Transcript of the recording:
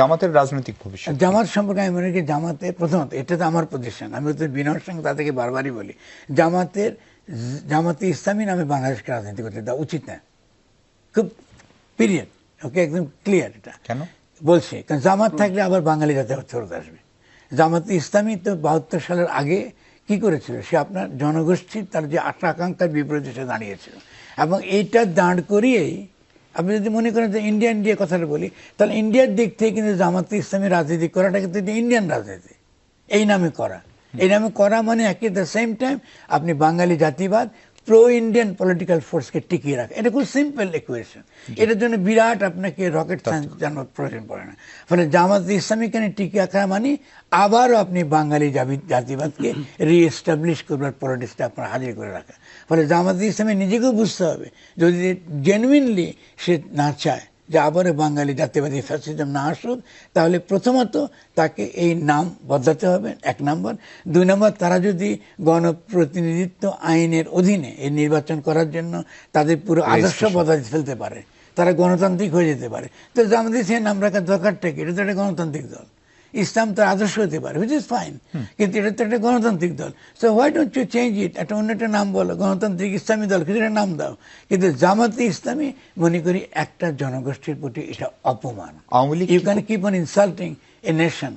জামাতের রাজনৈতিক ভবিষ্যৎ জামাত সম্পর্কে আমি মনে করি জামাতে প্রথমত এটা তো আমার পজিশন, আমি তো বিনয়ের সঙ্গে তাদেরকে বারবারই বলি জামাতে ইসলামী নামে বাংলাদেশকে রাজনীতি করতে দেওয়া উচিত না, খুব পিরিয়ড। ওকে, একদম ক্লিয়ার। এটা কেন বলছে কারণ জামাত থাকলে আবার বাঙালি জাতি ফেরত আসবে। জামাতে ইসলামী তো 72 সালের আগে কি করেছিল, সে আপনার জনগোষ্ঠীর তার যে আশা আকাঙ্ক্ষার বিপরীতে সে দাঁড়িয়েছিল, এবং এইটা দাঁড় করিয়েই আপনি যদি মনে করেন যে ইন্ডিয়া কথাটা বলি, তাহলে ইন্ডিয়ার দিক থেকে কিন্তু জামাতে ইসলামী রাজনীতি করাটা কিন্তু ইন্ডিয়ান রাজনীতি এই নামে করা। এই নামে করা মানে একই দ্য সেম টাইম আপনি বাঙালি জাতিবাদ প্রো ইন্ডিয়ান পলিটিক্যাল ফোর্সকে টিকিয়ে রাখা। এটা খুব সিম্পল ইকুয়েশন। এটার জন্য বিরাট আপনাকে রকেট সায়েন্স জানার প্রয়োজন পড়ে না। ফলে জামাতে ইসলামীকে টিকিয়ে রাখা মানে আবারও আপনি বাঙালি জাতিবাদকে রিএস্টাবলিশ করবার পলিটিক্সটা আপনার হাজির করে রাখা। ফলে জামাতে ইসলামী নিজেকেও বুঝতে হবে, যদি জেনুইনলি সে না চায় যে আবারও বাঙালি জাতীয়বাদী ফ্যাসিজম না আসুক, তাহলে প্রথমত তাকে এই নাম বদলাতে হবে, 1 নম্বর। 2 নম্বর, তারা যদি গণপ্রতিনিধিত্ব আইনের অধীনে এই নির্বাচন করার জন্য তাদের পুরো আদর্শ বদলে ফেলতে পারে, তারা গণতান্ত্রিক হয়ে যেতে পারে, তো আমাদের সে নাম রাখার দরকারটা কি? এটা তো একটা গণতান্ত্রিক দল, ইসলাম তার আদর্শ হতে পারে, হুইচ ইজ ফাইন, কিন্তু এটা তো একটা গণতান্ত্রিক দল। So why don't you change it, একটা অন্য একটা নাম বলো, গণতান্ত্রিক ইসলামী দল, কিছু একটা নাম দাও। কিন্তু জামাতে ইসলামী মনে করি একটা জনগোষ্ঠীর প্রতি এটা অপমান। Awami League you can keep on insulting a nation.